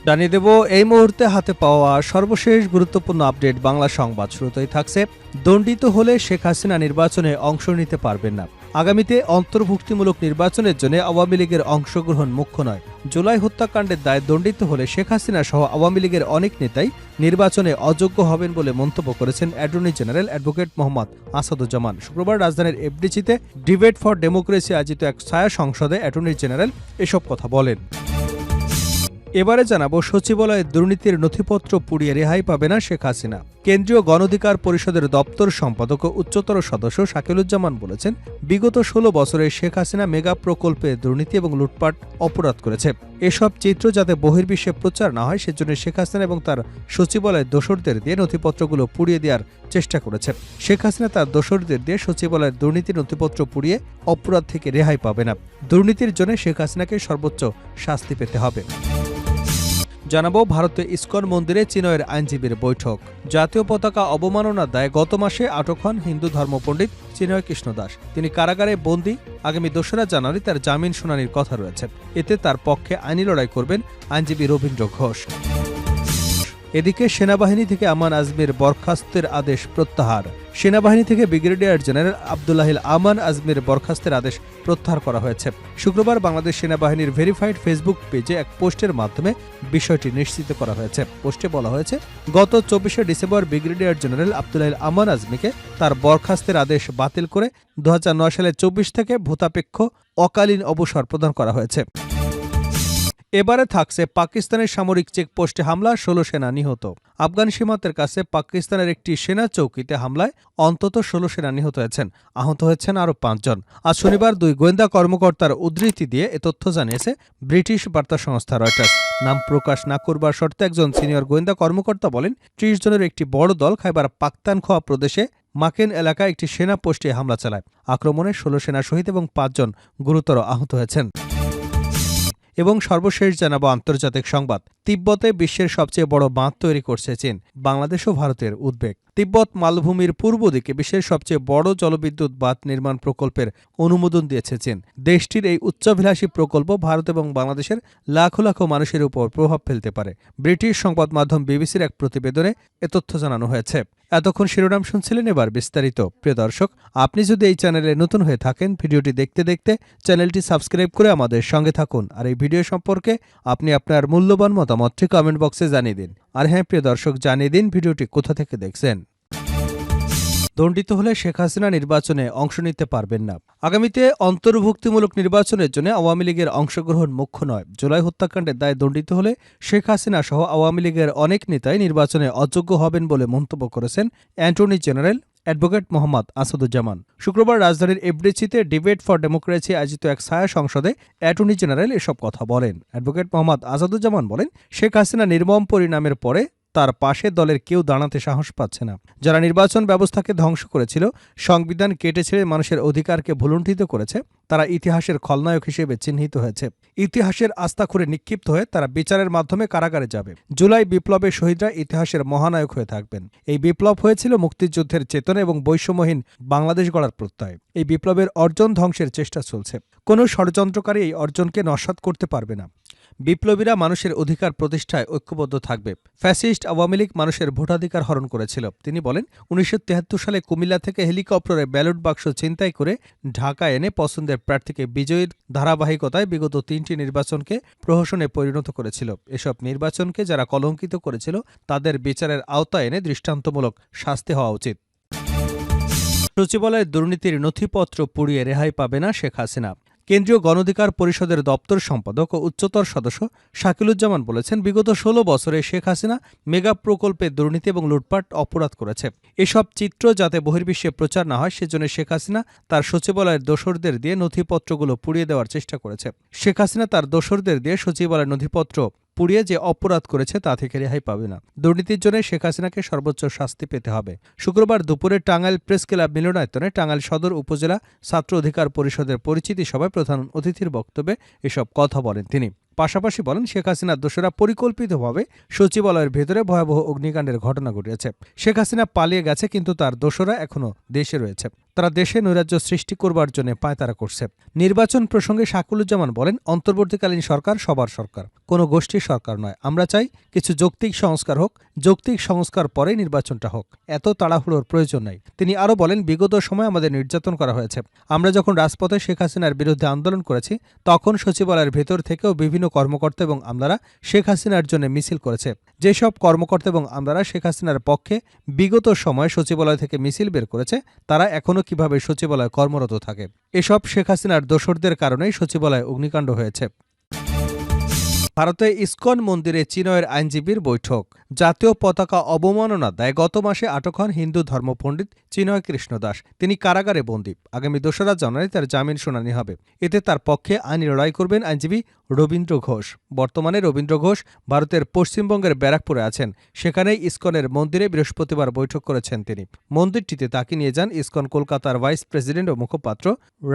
জানিয়ে দেব এই মুহূর্তে হাতে পাওয়া সর্বশেষ গুরুত্বপূর্ণ আপডেট বাংলা সংবাদ। শুরুতেই থাকছে, দণ্ডিত হলে শেখ হাসিনা নির্বাচনে অংশ নিতে পারবেন না। আগামীতে অন্তর্ভুক্তিমূলক নির্বাচনের জন্য আওয়ামী লীগের অংশগ্রহণ মুখ্য নয়। জুলাই হত্যাকাণ্ডের দায়ে দণ্ডিত হলে শেখ হাসিনা সহ আওয়ামী লীগের অনেক নেতাই নির্বাচনে অযোগ্য হবেন বলে মন্তব্য করেছেন attorney general advocate Mohammad Asaduzzaman. শুক্রবার রাজধানীর এফডিসিতে ডিবেট ফর ডেমোক্রেসি আয়োজিত এক ছায়া সংসদে অ্যাটর্নি জেনারেল এসব কথা বলেন। এবারে জানাবো, সচিবালয়ের দুর্নীতির নথিপত্র পুড়িয়ে রেহাই পাবে না শেখ হাসিনা। কেন্দ্রীয় গণঅধিকার পরিষদের দপ্তর সম্পাদক ও উচ্চতর সদস্য শাকিলুজ্জামান বলেছেন, বিগত ১৬ বছরে শেখ হাসিনা মেগা প্রকল্পে দুর্নীতি এবং লুটপাট অপরাধ করেছে। এসব চিত্র যাতে বহির্বিশ্বে প্রচার না হয় সেজন্য শেখ হাসিনা এবং তার সচিবালয়ের দোসরদের দিয়ে নথিপত্রগুলো পুড়িয়ে দেওয়ার চেষ্টা করেছে। শেখ হাসিনা তার দোসরদের দিয়ে সচিবালয়ের দুর্নীতির নথিপত্র পুড়িয়ে অপরাধ থেকে রেহাই পাবে না। দুর্নীতির জন্য শেখ হাসিনাকে সর্বোচ্চ শাস্তি পেতে হবে। জানাবো, ভারতে ইসকন মন্দিরে চিনয়ের আইনজীবীর বৈঠক। জাতীয় পতাকা অবমাননার দায়ে গত মাসে আটক হন হিন্দু ধর্মপণ্ডিত চিনয় কৃষ্ণ দাস। তিনি কারাগারে বন্দী। আগামী ২রা জানুয়ারি তার জামিন শুনানির কথা রয়েছে। এতে তার পক্ষে আইনি লড়াই করবেন আইনজীবী রবীন্দ্র ঘোষ। এদিকে সেনাবাহিনী থেকে আমান আজমির বরখাস্তের আদেশ প্রত্যাহার। সেনাবাহিনী থেকে ব্রিগেডিয়ার জেনারেল আব্দুল্লাহিল আমান আজমির বরখাস্তের আদেশ প্রত্যাহার করা হয়েছে। শুক্রবার বাংলাদেশ সেনাবাহিনীর ভেরিফাইড ফেসবুক পেজে এক পোস্টের মাধ্যমে বিষয়টি নিশ্চিত করা হয়েছে। পোস্টে বলা হয়েছে, গত ২৪শে ডিসেম্বর ব্রিগেডিয়ার জেনারেল আব্দুল্লাহিল আমান আজমিকে তার বরখাস্তের আদেশ বাতিল করে ২০০৯ সালের ২৪ থেকে ভূতাপেক্ষ অকালীন অবসর প্রদান করা হয়েছে। এবারে থাকছে, পাকিস্তানের সামরিক চেকপোস্টে হামলা, ১৬ সেনা নিহত। আফগান সীমান্তের কাছে পাকিস্তানের একটি সেনা চৌকিতে হামলায় অন্তত ১৬ সেনা নিহত হয়েছেন। আহত হয়েছেন আরও ৫ জন। আজ শনিবার ২ গোয়েন্দা কর্মকর্তার উদ্ধৃতি দিয়ে এ তথ্য জানিয়েছে ব্রিটিশ বার্তা সংস্থা রয়টার্স। নাম প্রকাশ না করবার শর্তে একজন সিনিয়র গোয়েন্দা কর্মকর্তা বলেন, ৩০ জনের একটি বড় দল খাইবার পাখতানখোয়া প্রদেশে মাকেন এলাকায় একটি সেনা পোস্টে হামলা চালায়। আক্রমণে ১৬ সেনা শহীদ এবং ৫ জন গুরুতর আহত হয়েছেন। এবং সর্বশেষ জানাবো আন্তর্জাতিক সংবাদ। তিব্বতে বিশ্বের সবচেয়ে বড় বাঁধ তৈরি করছে চীন। বাংলাদেশ ও ভারতের উদ্বেগ। তিব্বত মালভূমির পূর্ব দিকে বিশ্বের সবচেয়ে বড় জলবিদ্যুৎ বাঁধ নির্মাণ প্রকল্পের অনুমোদন দিয়েছে চীন। দেশটির এই উচ্চাভিলাষী প্রকল্প ভারত এবং বাংলাদেশের লাখো লাখো মানুষের উপর প্রভাব ফেলতে পারে। ব্রিটিশ সংবাদ মাধ্যম বিবিসির এক প্রতিবেদনে এ তথ্য জানানো হয়েছে। এতক্ষণ শিরোনাম শুনছিলেন, এবার বিস্তারিত। প্রিয় দর্শক, আপনি যদি এই চ্যানেলে নতুন হয়ে থাকেন, ভিডিওটি দেখতে দেখতে চ্যানেলটি সাবস্ক্রাইব করে আমাদের সঙ্গে থাকুন। আর এই ভিডিও সম্পর্কে আপনি আপনার মূল্যবান মতামতটি কমেন্ট বক্সে জানিয়ে দিন। আর হ্যাঁ প্রিয় দর্শক, জানিয়ে দিন ভিডিওটি কোথা থেকে দেখছেন। দণ্ডিত হলে শেখ হাসিনা নির্বাচনে অংশ নিতে পারবেন না। আগামীতে অন্তর্ভুক্তিমূলক নির্বাচনের জন্য আওয়ামী লীগের অংশগ্রহণ মুখ্য নয়। জুলাই হত্যাকাণ্ডের দায়ে দণ্ডিত হলে শেখ হাসিনা সহ আওয়ামী লীগের অনেক নেতাই নির্বাচনে অযোগ্য হবেন বলে মন্তব্য করেছেন attorney general advocate Mohammad Asaduzzaman. শুক্রবার রাজধানীর এফডিসিতে ডিবেট ফর ডেমোক্রেসি আয়োজিত এক ছায়া সংসদে অ্যাটর্নি জেনারেল এসব কথা বলেন। অ্যাডভোকেট মোহাম্মদ আসাদুজ্জামান বলেন, শেখ হাসিনা নির্মম পরিণামের পরে তার পাশে দলের কেউ দাঁড়াতে সাহস পাচ্ছে না। যারা নির্বাচন ব্যবস্থাকে ধ্বংস করেছিল, সংবিধান কেটে ছেড়ে মানুষের অধিকারকে ভুলুণ্ঠিত করেছে, তারা ইতিহাসের খলনায়ক হিসেবে চিহ্নিত হয়েছে। ইতিহাসের আস্তাখুরে নিক্ষিপ্ত হয়ে তারা বিচারের মাধ্যমে কারাগারে যাবে। জুলাই বিপ্লবের শহীদরা ইতিহাসের মহানায়ক হয়ে থাকবেন। এই বিপ্লব হয়েছিল মুক্তিযুদ্ধের চেতনা এবং বৈষম্যহীন বাংলাদেশ গড়ার প্রত্যয়। এই বিপ্লবের অর্জন ধ্বংসের চেষ্টা চলছে। কোনো ষড়যন্ত্রকারী এই অর্জনকে নস্যাৎ করতে পারবে না। বিপ্লবীরা মানুষের অধিকার প্রতিষ্ঠায় ঐক্যবদ্ধ থাকবে। ফ্যাসিস্ট আওয়ামী লীগ মানুষের ভোটাধিকার হরণ করেছিল। তিনি বলেন, ১৯৭৩ সালে কুমিল্লা থেকে হেলিকপ্টারে ব্যালট বাক্স ছিনতাই করে ঢাকা এনে পছন্দের প্রার্থীকে বিজয়ীর ধারাবাহিকতায় বিগত ৩টি নির্বাচনকে প্রহসনে পরিণত করেছিল। এসব নির্বাচনকে যারা কলঙ্কিত করেছিল তাদের বিচারের আওতায় এনে দৃষ্টান্তমূলক শাস্তি হওয়া উচিত। সচিবালয়ের দুর্নীতির নথিপত্র পুড়িয়ে রেহাই পাবে না শেখ হাসিনা। কেন্দ্রীয় গণঅধিকার পরিষদের দপ্তর সম্পাদক ও উচ্চতর সদস্য শাকিলুজ্জামান বলেছেন, বিগত ১৬ বছরে শেখ হাসিনা মেগা প্রকল্পে দুর্নীতি এবং লুটপাট অপরাধ করেছে। এসব চিত্র যাতে বহির্বিশ্বে প্রচার না হয় সেজন্য শেখ হাসিনা তার সচিবালয়ের দোসরদের দিয়ে নথিপত্রগুলো পুড়িয়ে দেওয়ার চেষ্টা করেছে। শেখ হাসিনা তার দোসরদের দিয়ে সচিবালয়ের নথিপত্র পুড়িয়ে যে অপরাধ করেছে তা থেকে রেহাই পাবে না। দুর্নীতির জন্য শেখ হাসিনাকে সর্বোচ্চ শাস্তি পেতে হবে। শুক্রবার দুপুরে টাঙ্গাইল প্রেস ক্লাব মিলনায়তনে টাঙ্গাইল সদর উপজেলা ছাত্র অধিকার পরিষদের পরিচিতি সভায় প্রধান অতিথির বক্তব্যে এসব কথা বলেন তিনি। পাশাপাশি বলেন, শেখ হাসিনার দোষরা পরিকল্পিতভাবে সচিবালয়ের ভেতরে ভয়াবহ অগ্নিকাণ্ডের ঘটনা ঘটিয়েছে। শেখ হাসিনা পালিয়ে গেছে, কিন্তু তার দোষরা এখনো দেশে রয়েছে। তারা দেশে নৈরাজ্য সৃষ্টি করবার জন্য পায়তারা করছে। নির্বাচন প্রসঙ্গে শাকুলুজ্জামান বলেন, অন্তর্বর্তীকালীন সরকার সবার সরকার, কোনো গোষ্ঠীর সরকার নয়। আমরা চাই কিছু যৌক্তিক সংস্কার হোক, যৌক্তিক সংস্কার পরে নির্বাচনটা হোক, এত তাড়াহুড়োর প্রয়োজন নাই। তিনি আরও বলেন, বিগত সময় আমাদের নির্যাতন করা হয়েছে। আমরা যখন রাজপথে শেখ হাসিনার বিরুদ্ধে আন্দোলন করেছি তখন সচিবালয়ের ভেতর থেকেও বিভিন্ন কর্মকর্তা এবং আমলারা শেখ হাসিনার জন্য মিছিল করেছে। যেসব কর্মকর্তা এবং আমলারা শেখ হাসিনার পক্ষে বিগত সময় সচিবালয় থেকে মিছিল বের করেছে তারা এখনও কিভাবে সচিবালয়ে কর্মরত থাকে। এসব শেখ হাসিনার দোসরদের কারণেই সচিবালয়ে অগ্নিকাণ্ড হয়েছে। ভারতে ইসকন মন্দিরে চিনয়ের আইনজীবীর বৈঠক। জাতীয় পতাকা অবমাননা দায়ে গত মাসে আটক হন হিন্দু ধর্মপণ্ডিত চিনয় কৃষ্ণ দাস। তিনি কারাগারে বন্দী। আগামী ২রা জানুয়ারি তার জামিন শুনানি হবে। এতে তার পক্ষে আইনি লড়াই করবেন আইনজীবী রবীন্দ্র ঘোষ। বর্তমানে রবীন্দ্র ঘোষ ভারতের পশ্চিমবঙ্গের ব্যারাকপুরে আছেন। সেখানেই ইসকনের মন্দিরে বৃহস্পতিবার বৈঠক করেছেন তিনি। মন্দিরটিতে তাকে নিয়ে যান ইসকন কলকাতার ভাইস প্রেসিডেন্ট ও মুখপাত্র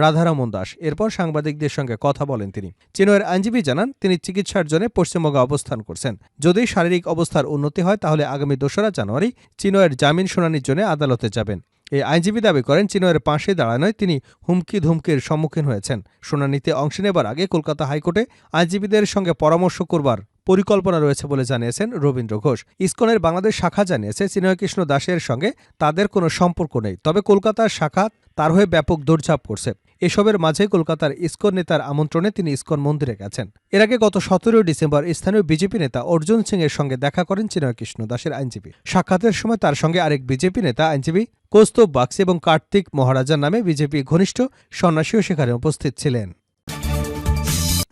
রাধারমণ দাস। এরপর সাংবাদিকদের সঙ্গে কথা বলেন তিনি। চিনয়ের আইনজীবী জানান, তিনি চিকিৎসার জন্য পশ্চিমবঙ্গে অবস্থান করছেন। যদি শারীরিক অবস্থার উন্নতি হয় তাহলে আগামী ২রা জানুয়ারি চিনয়ের জামিন শুনানির জন্য আদালতে যাবেন। এই আইনজীবী দাবি করেন, চিনয়ের পাশে দাঁড়ানোয় তিনি হুমকি ধুমকির সম্মুখীন হয়েছেন। শুনানিতে অংশ নেবার আগে কলকাতা হাইকোর্টে আইনজীবীদের সঙ্গে পরামর্শ করবার পরিকল্পনা রয়েছে বলে জানিয়েছেন রবীন্দ্র ঘোষ। ইসকনের বাংলাদেশ শাখা জানিয়েছে, চিনয় কৃষ্ণ দাসের সঙ্গে তাদের কোনো সম্পর্ক নেই, তবে কলকাতার শাখা তার হয়ে ব্যাপক দৌড়ঝাঁপ করছে। এসবের মাঝে কলকাতার ইসকন নেতার আমন্ত্রণে তিনি ইসকন মন্দিরে গেছেন। এর আগে গত ১৭ ডিসেম্বর স্থানীয় বিজেপি নেতা অর্জুন সিং এর সঙ্গে দেখা করেন চিনয় কৃষ্ণ দাসের আইনজীবী। সাক্ষাতের সময় তার সঙ্গে আরেক বিজেপি নেতা আইনজীবী কৌস্তব বাগচি এবং কার্তিক মহারাজার নামে বিজেপি ঘনিষ্ঠ সন্ন্যাসীও সেখানে উপস্থিত ছিলেন।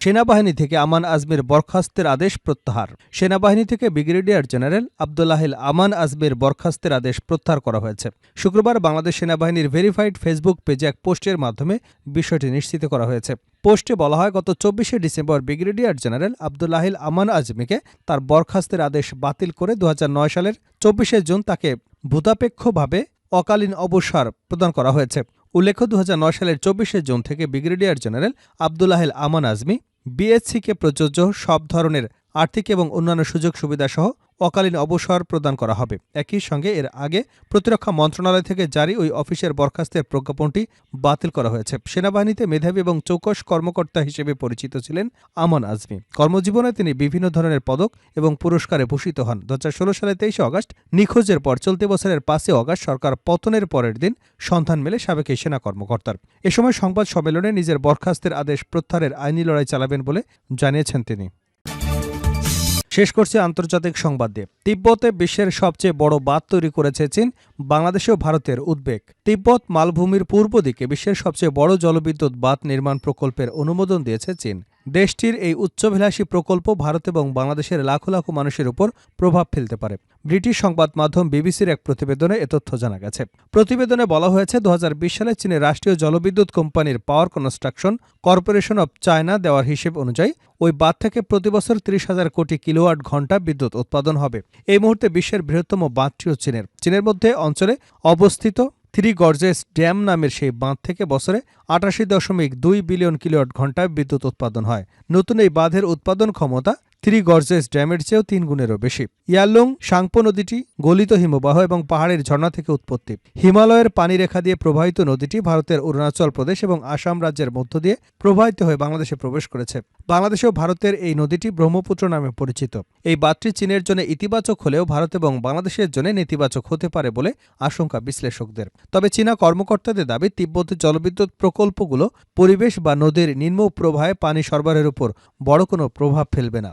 সেনাবাহিনী থেকে আমান আজমির বরখাস্তের আদেশ প্রত্যাহার। সেনাবাহিনী থেকে ব্রিগেডিয়ার জেনারেল আব্দুল্লাহিল আমান আজমির বরখাস্তের আদেশ প্রত্যাহার করা হয়েছে। শুক্রবার বাংলাদেশ সেনাবাহিনীর ভেরিফাইড ফেসবুক পেজে এক পোস্টের মাধ্যমে বিষয়টি নিশ্চিত করা হয়েছে। পোস্টে বলা হয়, গত ২৪শে ডিসেম্বর ব্রিগেডিয়ার জেনারেল আব্দুল্লাহিল আমান আজমিকে তার বরখাস্তের আদেশ বাতিল করে ২০০৯ সালের ২৪শে জুন তাকে ভূতাপেক্ষভাবে অকালীন অবসর প্রদান করা হয়েছে। উল্লেখ্য, ২০০৯ সালের ২৪শে জুন থেকে ব্রিগেডিয়ার জেনারেল আব্দুল্লাহিল আমান আজমি বিএসসিকে প্রযোজ্য সব ধরনের আর্থিক এবং অন্যান্য সুযোগ সুবিধা সহ অকালীন অবসর প্রদান করা হবে। একই সঙ্গে এর আগে প্রতিরক্ষা মন্ত্রণালয় থেকে জারি ওই অফিসের বরখাস্তের প্রজ্ঞাপনটি বাতিল করা হয়েছে। সেনাবাহিনীতে মেধাবী এবং চৌকস কর্মকর্তা হিসেবে পরিচিত ছিলেন আমান আজমি। কর্মজীবনে তিনি বিভিন্ন ধরনের পদক এবং পুরস্কারে ভূষিত হন। ২০১৬ সালের ২৩ আগস্ট নিখোঁজের পর চলতি বছরের ৫ আগস্ট সরকার পতনের পরের দিন সন্ধান মেলে সাবেক এই সেনা কর্মকর্তার। এ সময় সংবাদ সম্মেলনে নিজের বরখাস্তের আদেশ প্রত্যাহারের আইনি লড়াই চালাবেন বলে জানিয়েছেন তিনি। শেষ করছে আন্তর্জাতিক সংবাদ দিয়ে। তিব্বতে বিশ্বের সবচেয়ে বড় বাঁধ তৈরি করেছে চীন। বাংলাদেশেও ভারতের উদ্বেগ। তিব্বত মালভূমির পূর্ব দিকে বিশ্বের সবচেয়ে বড় জলবিদ্যুৎ বাঁধ নির্মাণ প্রকল্পের অনুমোদন দিয়েছে চীন। দেশটির এই উচ্চাভিলাষী প্রকল্প ভারত এবং বাংলাদেশের লাখো লাখো মানুষের উপর প্রভাব ফেলতে পারে। ব্রিটিশ সংবাদ মাধ্যম বিবিসির এক প্রতিবেদনে এ তথ্য জানা গেছে। প্রতিবেদনে বলা হয়েছে, ২০২০ সালে চীনের রাষ্ট্রীয় জলবিদ্যুৎ কোম্পানির পাওয়ার কনস্ট্রাকশন কর্পোরেশন অব চায়না দেওয়ার হিসেব অনুযায়ী ওই বাঁধ থেকে প্রতিবছর ৩০,০০০ কোটি কিলোওয়াট ঘণ্টা বিদ্যুৎ উৎপাদন হবে। এই মুহূর্তে বিশ্বের বৃহত্তম বাঁধটিও চীনের মধ্যে অঞ্চলে অবস্থিত থ্রি গর্জেস ড্যাম নামের সেই বাঁধ থেকে বছরে ৮৮.২ বিলিয়ন কিলোওয়াট ঘণ্টায় বিদ্যুৎ উৎপাদন হয়। নতুন এই বাঁধের উৎপাদন ক্ষমতা থ্রি গর্জেস ড্যামের চেয়েও ৩ গুণেরও বেশি। ইয়ারলুং সাংপো নদীটি গলিত হিমবাহ এবং পাহাড়ের ঝর্ণা থেকে উৎপত্তি। হিমালয়ের পানিরেখা দিয়ে প্রবাহিত নদীটি ভারতের অরুণাচল প্রদেশ এবং আসাম রাজ্যের মধ্য দিয়ে প্রবাহিত হয়ে বাংলাদেশে প্রবেশ করেছে। বাংলাদেশেও ভারতের এই নদীটি ব্রহ্মপুত্র নামে পরিচিত। এই বাঁধটি চীনের জন্য ইতিবাচক হলেও ভারত এবং বাংলাদেশের জন্য নেতিবাচক হতে পারে বলে আশঙ্কা বিশ্লেষকদের। তবে চীনা কর্মকর্তাদের দাবি, তিব্বতের জলবিদ্যুৎ প্রকল্পগুলো পরিবেশ বা নদীর নিম্ন প্রবাহে পানি সরবরাহের উপর বড় কোনো প্রভাব ফেলবে না।